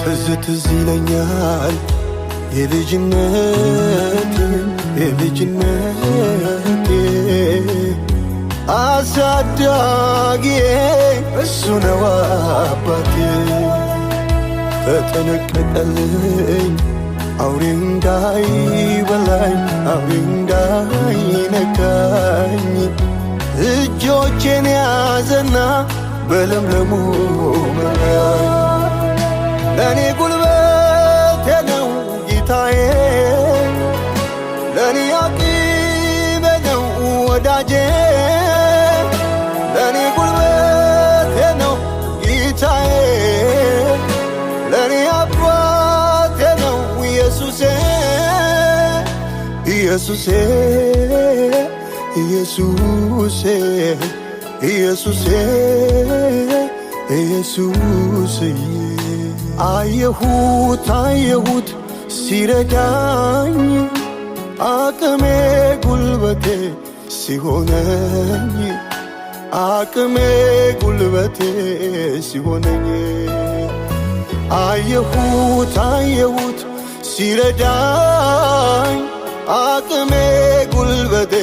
ትዝ ይለኛል የልጅነቴ አሳዳጊዬ እሱ ነው አባቴ ተጠነቀቀልኝ አውሬ እንዳይበላኝ አውሬ እንዳይነካኝ እጆቼን ያዘና በለምለሙ መራኝ ለኔ ጉልበቴ ነው ጌታዬ ለኔ አቅሜ ነው ወዳጄ ለኔ ጉልበቴ ነው ጌታዬ ለኔ አባቴ ነው ኢየሱሴ ኢየሱሴ ኢየሱሴ ኢየሱሴ ኢየሱሴ አየሁት ሲረዳኝ አቅሜ ጉልበቴ ሲሆነኝ አቅሜ ጉልበቴ ሲሆነኝ አየሁት ሲረዳኝ አቅሜ ጉልበቴ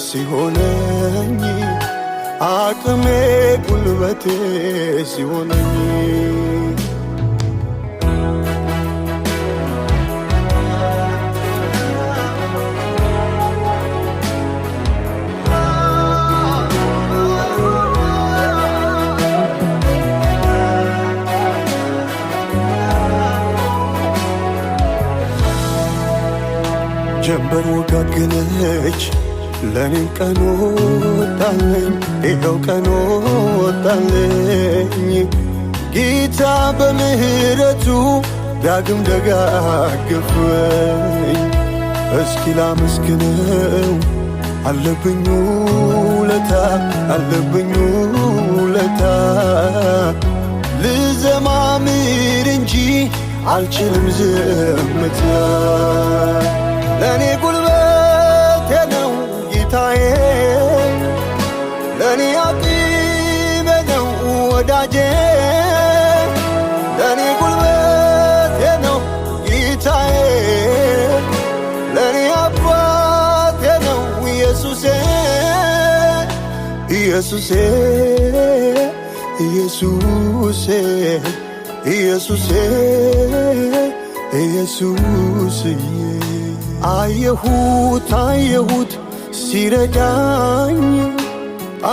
ሲሆነኝ አቅሜ ጉልበቴ ሲሆነኝ ጀንበር ወጋገነች ለኔም ቀን ወጣለኝ ይኸው ቀን ወጣለኝ ጌታ በምህረቱ ዳግም ደጋገፈኝ እስኪ ላመስግነው አለብኝ ውለታ ልዘማምር እንጂ አልችልም ዝምታ ለኔ ጉልበቴ ነው ጌታዬ ለኔ አቅሜ ነው ወዳጄ ለኔ ጉልበቴ ነው ጌታዬ ለኔ አባቴ ነው ኢየሱሴ ኢየሱሴ ኢየሱሴ ኢየሱሴ ኢየሱሴ አየሁት ሲረዳኝ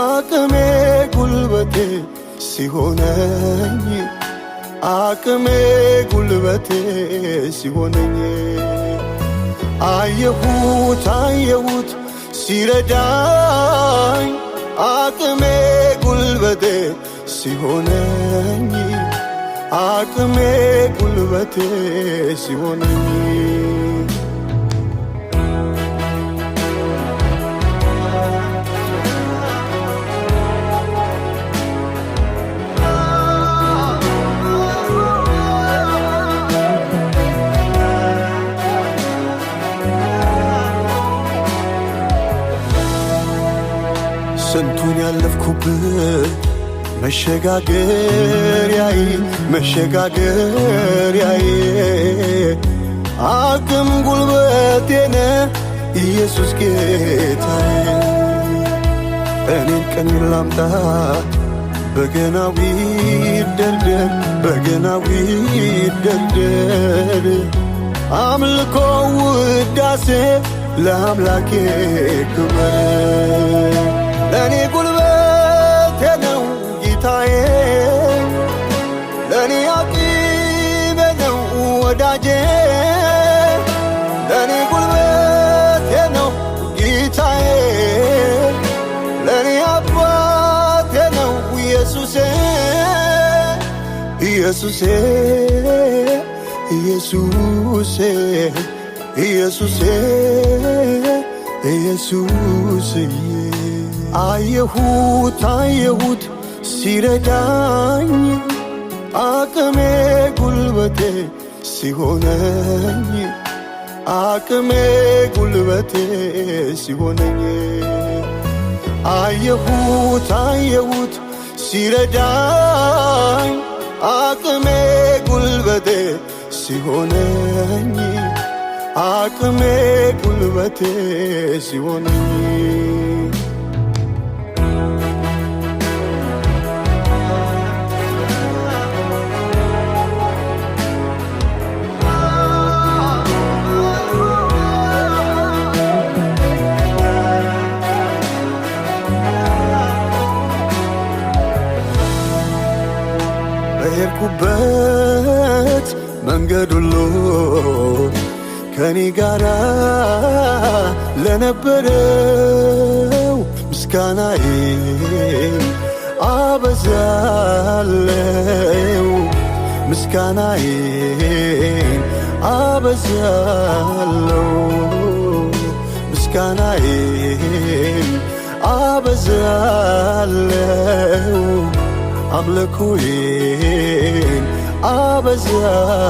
አቅሜ ጉልበቴ ሲሆነኝ አቅሜ ጉልበቴ ሲሆነኝ አየሁት ሲረዳኝ አቅሜ ጉልበቴ ሲሆነኝ አቅሜ ጉልበቴ ሲሆነኝ ስንቱን ያለፍኩበት መሸጋገሪያዬ አቅም ጉልበቴነ ኢየሱስ ጌታዬ እኔን ቀን ላምጣ በገናዊ ደርደር አምልኮ ውዳሴ ለአምላኬ ክብር ለኔ ጉልበቴ ነው ጌታዬ ለኔ አቅሜ ነው ወዳጄ ለኔ ጉልበቴ ነው ጌታዬ ለኔ አባቴ ነው ኢየሱሴ ኢየሱሴ ኢየሱሴ ኢየሱሴ ኢየሱሴ አየሁት ሲረዳኝ አቅሜ ጉልበቴ ሲሆነኝ አቅሜ ጉልበቴ ሲሆነኝ አየሁት ሲረዳኝ አቅሜ ጉልበቴ ሲሆነኝ አቅሜ ጉልበቴ ሲሆነኝ በሄድኩበት መንገድ ሁሉ ከኔ ጋራ ለነበረው ምስጋናዬን አበዛለው ምስጋናዬን አበዛለው ምስጋናዬን አበዛለው አምልኮዬን አበዛለው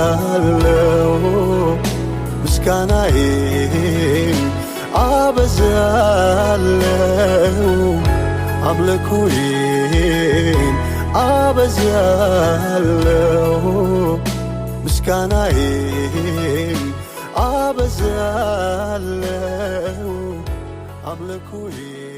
ምስጋናዬን አበዛለው አምልኮዬን አበዛለው ምስጋናዬን አበዛለው አምልኮዬን